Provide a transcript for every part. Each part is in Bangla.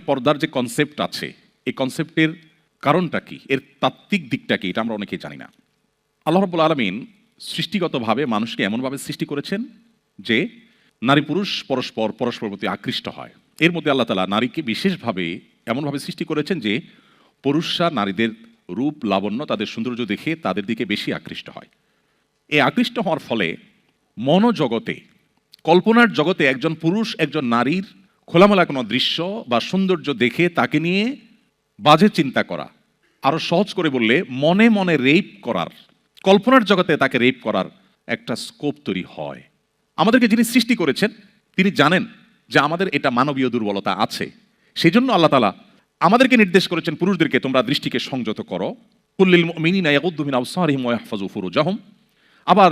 পর্দার যে কনসেপ্ট আছে, এই কনসেপ্টের কারণটা কি, এর তাত্ত্বিক দিকটা কি, এটা আমরা অনেকেই জানি না। আল্লাহ রাব্বুল আলামিন সৃষ্টিগতভাবে মানুষকে এমনভাবে সৃষ্টি করেছেন যে নারী পুরুষ পরস্পর প্রতি আকৃষ্ট হয়। এর মধ্যে আল্লাহ তাআলা নারীকে বিশেষভাবে এমনভাবে সৃষ্টি করেছেন যে পুরুষরা নারীদের রূপ লাবণ্য, তাদের সৌন্দর্য দেখে তাদের দিকে বেশি আকৃষ্ট হয়। এই আকৃষ্ট হওয়ার ফলে মনোজগতে, কল্পনার জগতে একজন পুরুষ একজন নারীর খোলামেলা কোনো দৃশ্য বা সৌন্দর্য দেখে তাকে নিয়ে বাজে চিন্তা করা, আরো সহজ করে বললে মনে মনে রেপ করার, কল্পনার জগতে তাকে রেপ করার একটা স্কোপ তৈরি হয়। আমাদেরকে যিনি সৃষ্টি করেছেন তিনি জানেন যে আমাদের এটা মানবীয় দুর্বলতা আছে। সেই জন্য আল্লাহ তাআলা আমাদেরকে নির্দেশ করেছেন পুরুষদেরকে তোমরা দৃষ্টিকে সংযত করো, কুল্লিল মুমিনিনা ইয়াগুদ্দু মিন আবসারিহিম ওয়া ইয়াহফাযু ফুরুজাহুম। আবার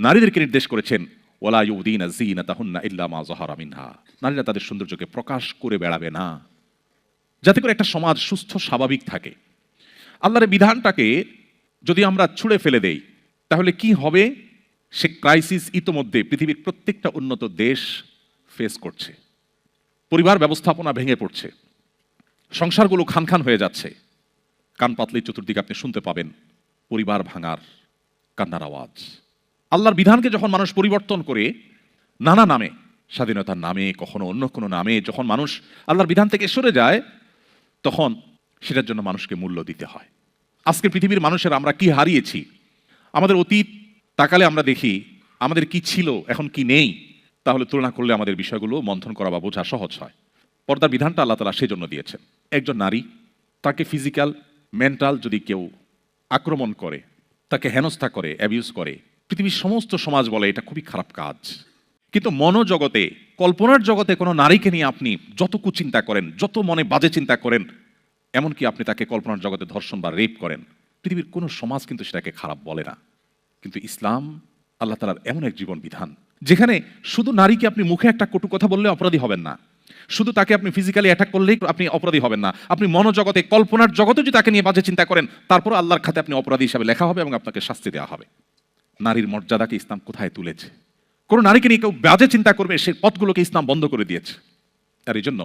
নারীদেরকে নির্দেশ করেছেন ওয়ালা ইউদিনা যিনাতাহুন্না ইল্লা মা যাহারা মিনহা, নারীরা তাদের সৌন্দর্যকে প্রকাশ করে বেড়াবে না, যাতে করে একটা সমাজ সুস্থ স্বাভাবিক থাকে। আল্লাহর এই বিধানটাকে যদি আমরা ছুঁড়ে ফেলে দেই তাহলে কি হবে? সে ক্রাইসিস ইতোমধ্যে পৃথিবীর প্রত্যেকটা উন্নত দেশ ফেস করছে। পরিবার ব্যবস্থাপনা ভেঙে পড়ছে, সংসারগুলো খান খান হয়ে যাচ্ছে। কান পাতলেই চতুর্দিকে আপনি শুনতে পাবেন পরিবার ভাঙার কান্নার আওয়াজ। আল্লাহর বিধানকে যখন মানুষ পরিবর্তন করে নানা নামে, স্বাধীনতার নামে, কখনো অন্য কোনো নামে, যখন মানুষ আল্লাহর বিধান থেকে সরে যায় তখন সেটার জন্য মানুষকে মূল্য দিতে হয়। আজকে পৃথিবীর মানুষের আমরা কি হারিয়েছি, আমাদের অতীত তাকালে আমরা দেখি আমাদের কি ছিল এখন কি নেই, তাহলে তুলনা করলে আমাদের বিষয়গুলো মন্থন করা বা বোঝা সহজ হয়। পর্দার বিধানটা আল্লাহ তাআলা সেজন্য দিয়েছেন। একজন নারী, তাকে ফিজিক্যাল মেন্টাল যদি কেউ আক্রমণ করে, তাকে হেনস্থা করে, অ্যাবিউজ করে, পৃথিবীর সমস্ত সমাজ বলে এটা খুবই খারাপ কাজ। কিন্তু মনোজগতে, কল্পনার জগতে কোনো নারীকে নিয়ে আপনি যত কুচিন্তা করেন, যত মনে বাজে চিন্তা করেন, এমনকি আপনি তাকে কল্পনার জগতে ধর্ষণ বা রেপ করেন, পৃথিবীর কোনো সমাজ কিন্তু সেটাকে খারাপ বলে না। কিন্তু ইসলাম আল্লাহ তাআলার এমন এক জীবন বিধান যেখানে শুধু নারীকে আপনি মুখে একটা কটু কথা বললে অপরাধী হবেন না, শুধু তাকে আপনি ফিজিক্যালি অ্যাটাক করলেই আপনি অপরাধী হবেন না, আপনি মনোজগতে, কল্পনার জগতে যদি তাকে নিয়ে বাজে চিন্তা করেন তারপর আল্লাহর খাতে আপনি অপরাধী হিসাবে লেখা হবে এবং আপনাকে শাস্তি দেওয়া হবে। নারীর মর্যাদাকে ইসলাম কোথায় তুলেছে? কোনো নারীকে নিয়ে কেউ বাজে চিন্তা করবে সেই পথগুলোকে ইসলাম বন্ধ করে দিয়েছে। আর এই জন্য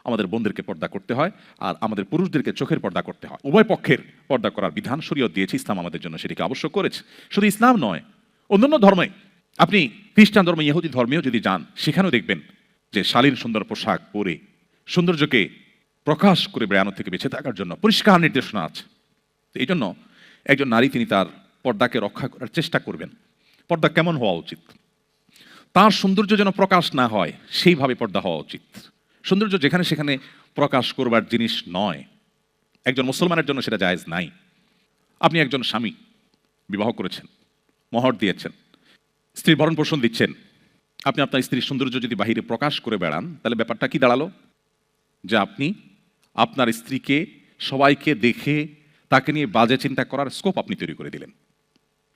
আমাদের বোনদেরকে পর্দা করতে হয় আর আমাদের পুরুষদেরকে চোখের পর্দা করতে হয়। উভয় পক্ষের পর্দা করার বিধান শরীয়ত দিয়েছে, ইসলাম আমাদের জন্য সেটিকে আবশ্যক করেছে। শুধু ইসলাম নয়, অন্যান্য ধর্মে, আপনি খ্রিস্টান ধর্ম, ইহুদি ধর্মেও যদি যান সেখানেও দেখবেন যে শালীন সুন্দর পোশাক পরে সৌন্দর্যকে প্রকাশ করে বেড়ানো থেকে বেঁচে থাকার জন্য পরিষ্কার নির্দেশনা আছে। এই জন্য একজন নারী তিনি তার পর্দাকে রক্ষা করার চেষ্টা করবেন। পর্দা কেমন হওয়া উচিত? তার সৌন্দর্য যেন প্রকাশ না হয় সেইভাবে পর্দা হওয়া উচিত। সৌন্দর্য যেখানে সেখানে প্রকাশ করবার জিনিস নয়, একজন মুসলমানের জন্য সেটা জায়েজ নাই। আপনি একজন স্বামী, বিবাহ করেছেন, মহর দিয়েছেন, স্ত্রীর ভরণ পোষণ দিচ্ছেন, আপনি আপনার স্ত্রীর সৌন্দর্য যদি বাহিরে প্রকাশ করে বেড়ান তাহলে ব্যাপারটা কি দাঁড়ালো? যে আপনি আপনার স্ত্রীকে সবাইকে দেখে তাকে নিয়ে বাজে চিন্তা করার স্কোপ আপনি তৈরি করে দিলেন।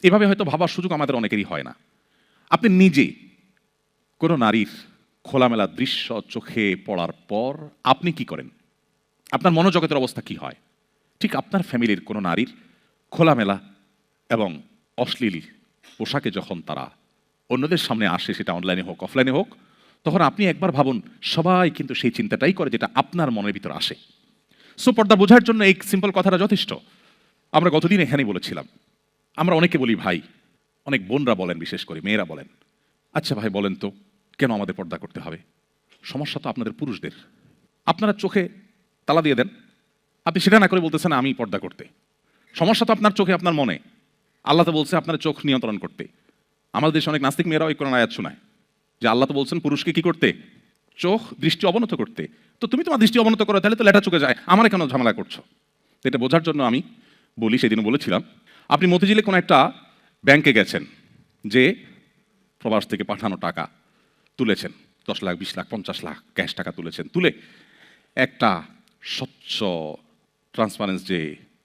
এভাবে হয়তো ভাবার সুযোগ আমাদের অনেকেরই হয় না। আপনি নিজে কোনো নারীর খোলামেলা দৃশ্য চোখে পড়ার পর আপনি কি করেন? আপনার মনোজগতের অবস্থা কি হয়? ঠিক আপনার ফ্যামিলির কোনো নারীর খোলামেলা এবং অশ্লীল পোশাকে যখন তারা অন্যদের সামনে আসে, সেটা অনলাইনে হোক অফলাইনে হোক, তখন আপনি একবার ভাবুন সবাই কিন্তু সেই চিন্তাটাই করে যেটা আপনার মনের ভিতর আসে। সো পর্দা বোঝার জন্য এই সিম্পল কথাটা যথেষ্ট। আমরা গতদিন এখানেই বলেছিলাম, আমরা অনেকে বলি ভাই, অনেক বোনরা বলেন, বিশেষ করে মেয়েরা বলেন, আচ্ছা ভাই বলেন তো কেন আমাদের পর্দা করতে হবে? সমস্যা তো আপনাদের পুরুষদের। আপনারা চোখে তালা দিয়ে দেন, আপনি সেটা না করে বলতেছেন আমি পর্দা করতে। সমস্যা তো আপনার চোখে, আপনার মনে। আল্লাহ তো বলছে আপনার চোখ নিয়ন্ত্রণ করতে। আমাদের দেশে অনেক নাস্তিক মেয়েরাও এই কোরআন আয়াত শোনায় যে আল্লাহ তো বলছেন পুরুষকে কি করতে? চোখ দৃষ্টি অবনত করতে। তো তুমি তোমার দৃষ্টি অবনত করো, তাহলে তো লেটা চোখে যায়, আমার কেন ঝামেলা করছো? এটা বোঝার জন্য আমি বলি, সেদিনও বলেছিলাম, আপনি মতিঝিলে কোনো একটা ব্যাংকে গেছেন, যে প্রবাস থেকে পাঠানো টাকা তুলেছেন, 10 লাখ 20 লাখ 50 লাখ ক্যাশ টাকা তুলেছেন, তুলে একটা স্বচ্ছ ট্রান্সপারেন্স যে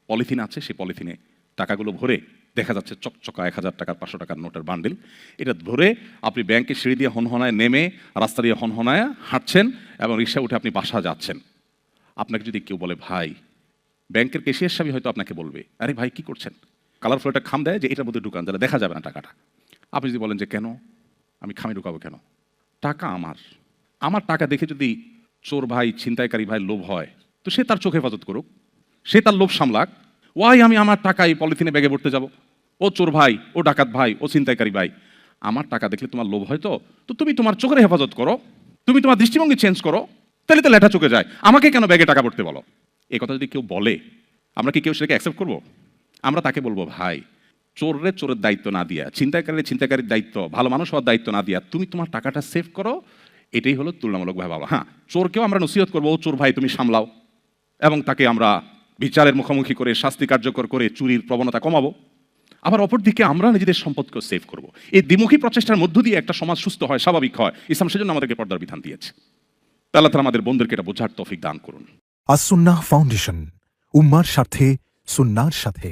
পলিথিন আছে সেই পলিথিনে টাকাগুলো ভরে দেখা যাচ্ছে চকচকা 1000 টাকার 500 টাকার নোটের বান্ডিল। এটা ধরে আপনি ব্যাংকের সিঁড়ি দিয়ে হনহনায় নেমে রাস্তা দিয়ে হনহনায় হাঁটছেন এবং রিক্সা উঠে আপনি বাসা যাচ্ছেন। আপনাকে যদি কেউ বলে ভাই, ব্যাংকের ক্যাশিয়ার সাহেব হয়তো আপনাকে বলবে আরে ভাই কি করছেন, কালারফুল একটা খাম দেয় যে এটার মধ্যে ঢুকান, তাহলে দেখা যাবে না টাকাটা। আপনি যদি বলেন যে কেন, আমি খামে ঢুকাবো কেন? টাকা আমার, আমার টাকা দেখে যদি চোর ভাই ছিনতাইকারী ভাই লোভ হয়, তো সে তার চোখ হেফাজত করুক, সে তার লোভ সামলাক। ওয়াই আমি আমার টাকা এই পলিথিনে ব্যাগে ভরতে যাব? ও চোর ভাই, ও ডাকাত ভাই, ও ছিনতাইকারী ভাই, আমার টাকা দেখলে তোমার লোভ হয়, তো তুমি তোমার চোখের হেফাজত করো, তুমি তোমার দৃষ্টিভঙ্গি চেঞ্জ করো, তাহলে তো লেটা চোখে যায়। আমাকে কেন ব্যাগে টাকা ভরতে বলো? এই কথা যদি কেউ বলে, আমরা কি কেউ সেটাকে অ্যাকসেপ্ট করবো? আমরা তাকে বলবো, ভাই, চোরের চোরের দায়িত্ব না দিয়া, ছিনতাইকারীর ছিনতাইকারীর দায়িত্ব, ভালো মানুষ হওয়ার দায়িত্ব না দিয়া, তুমি তোমার টাকাটা সেভ করো। এটাই হলো তুলনামূলকভাবে ভালো। হ্যাঁ, চোরকেও আমরা নসিহত করবো, ও চোর ভাই তুমি সামলাও, এবং তাকে আমরা বিচারের মুখোমুখি করে শাস্তি কার্যকর করে চুরির প্রবণতা কমাবো। আবার অপরদিকে আমরা নিজেদের সম্পদকেও সেভ করব। এই দ্বিমুখী প্রচেষ্টার মধ্য দিয়ে একটা সমাজ সুস্থ হয়, স্বাভাবিক হয়। ইসলাম সেজন্য আমাদেরকে পর্দার বিধান দিয়েছে। আল্লাহ তাআলা আমাদের বন্ধুদেরকে এটা বোঝার তৌফিক দান করুন। আস সুন্নাহ ফাউন্ডেশন, উম্মার সাথে সুন্নাহর সাথে।